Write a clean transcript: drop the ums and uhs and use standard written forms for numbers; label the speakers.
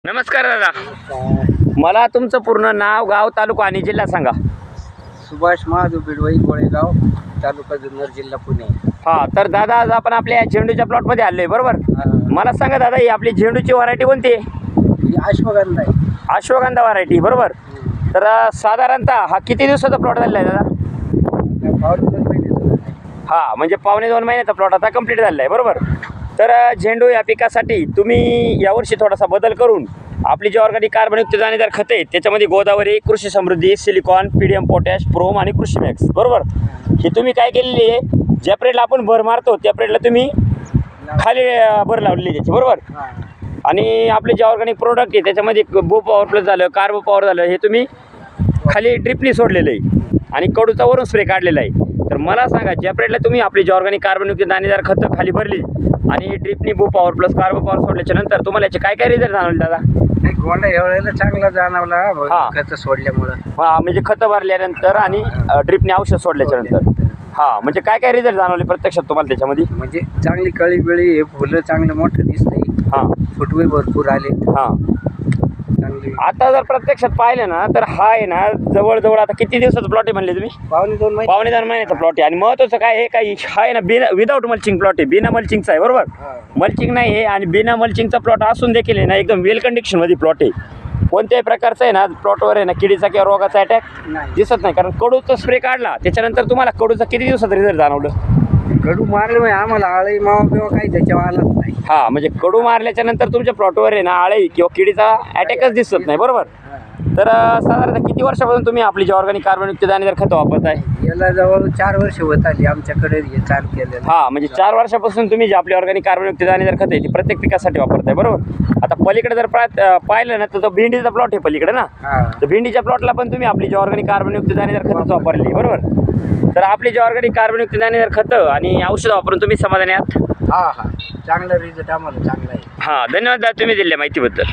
Speaker 1: नमस्कार दादा, मला तुमचं पूर्ण नाव, गाव, तालुका आणि जिल्हा सांगा.
Speaker 2: सुभाष महादेव बिडवई गोळेगाव, तालुका जुन्नर, जिल्हा पुणे.
Speaker 1: हा, तर दादा आज आपण आपल्या झेंडूच्या प्लॉटमध्ये आलोय, बरोबर? मला सांगा दादा, ही आपली झेंडूची व्हरायटी कोणती आहे?
Speaker 2: ही अश्वगंधा आहे.
Speaker 1: अश्वगंधा व्हरायटी, बरोबर? तर साधारणतः हा किती दिवसाचा प्लॉट झालेला आहे दादा? हा, म्हणजे पावणे 2 महिन्याचा प्लॉट आता कंप्लीट झालेला आहे, बरोबर? तर झेंडू या पिकासाठी तुम्ही यावर्षी थोडासा बदल करून आपली जी ऑर्गॅनिक कार्बनयुक्त दाणेदार खते आहेत त्याच्यामध्ये गोदावरी, कृषी समृद्धी, सिलिकॉन, पीडीएम पोटॅश, प्रोम आणि कृषी मॅक्स, बरोबर? हे तुम्ही काय केलेली आहे, ज्या पिरियडला आपण भर मारतो त्या पिरियडला तुम्ही खाली भर लावलेली त्याची, बरोबर? आणि आपले जे ऑर्गॅनिक प्रोडक्ट आहे त्याच्यामध्ये बो पॉवर प्लस झालं, कार्बो पॉवर झालं, हे तुम्ही खाली ड्रिपनी सोडलेलं आहे आणि कडूचा वरून स्प्रे काढलेला आहे. तर मला सांगा, ज्या पिरियडला तुम्ही आपली जी ऑर्गॅनिक कार्बनयुक्त दाणेदार खतं खाली भरली आणि ड्रिपनी बो पॉवर प्लस कार्बो पॉवर सोडल्याच्या नंतर तुम्हाला याचे काय काय रिझल्ट जाणवले दादा?
Speaker 2: नाही, गोंडा एवढ्याला चांगला जाणवला खत सोडल्यामुळं.
Speaker 1: हा, म्हणजे खतं भरल्यानंतर आणि ड्रिपने औषध सोडल्याच्या नंतर. हा, म्हणजे काय काय रिझल्ट जाणवले प्रत्यक्षात तुम्हाला त्याच्यामध्ये?
Speaker 2: म्हणजे चांगली कळी बिळी, हे फुलं चांगलं मोठं दिसतंय.
Speaker 1: हा,
Speaker 2: फुटवे भरपूर आले.
Speaker 1: हा,
Speaker 2: चांगली.
Speaker 1: आता जर प्रत्यक्षात पाहिलं ना तर हा आहे ना जवळजवळ आता किती दिवसाचा प्लॉट आहे म्हणले तुम्ही?
Speaker 2: पावणे 2 महिने.
Speaker 1: पावणे 2 महिन्याचा प्लॉट आहे. आणि महत्त्वाचं काय आहे, काही हा आहे ना विदाऊट मल्चिंग प्लॉट आहे, बिना मल्चिंगचा आहे, बरोबर? मल्चिंग नाही आहे आणि बिना मल्चिंगचा प्लॉट असून देखील आहे ना एकदम वेल कंडिशनमध्ये प्लॉट आहे. कोणत्याही प्रकारचं आहे ना प्लॉटवर आहे ना किडीचा किंवा रोगाचा अटॅक दिसत नाही, कारण कडूचा स्प्रे काढला त्याच्यानंतर तुम्हाला कडूचा किती दिवसात रिझल्ट जाणवलं?
Speaker 2: कडू मारलं आम्हाला, आळी मावा किंवा काही त्याच्यावर आलाच नाही.
Speaker 1: हा, म्हणजे कडू मारल्याच्या नंतर तुमच्या प्लॉटवर आहे ना आळी किंवा किडीचा अटॅकच दिसत नाही, बरोबर? तर साधारणतः किती वर्षापासून तुम्ही आपली जी ऑर्गॅनिक कार्बनयुक्त दाणेदार खतं वापरताय?
Speaker 2: याला जवळ 4 वर्ष होत आली आमच्याकडे हे चालू केलेलं.
Speaker 1: हा, म्हणजे 4 वर्षापासून तुम्ही जी आपली ऑर्गॅनिक कार्बनयुक्त दाणेदार खतं आहे ती प्रत्येक पिकासाठी वापरताय, बरोबर? आता पलीकडे जर पाहिलं ना तर तो भेंडीचा प्लॉट आहे पलीकडे ना, तर भेंडीच्या प्लॉटला पण तुम्ही आपली जी ऑर्गॅनिक कार्बनयुक्त दाणेदार खतं वापरली, बरोबर? तर आपली जी ऑर्गॅनिक कार्बनयुक्त दाणेदार खतं आणि औषधं वापरून तुम्ही समाधानी आहात?
Speaker 2: हा, चांगला रिझल्ट आम्हाला चांगला आहे.
Speaker 1: हा, धन्यवाद दादा तुम्ही दिलेल्या माहितीबद्दल.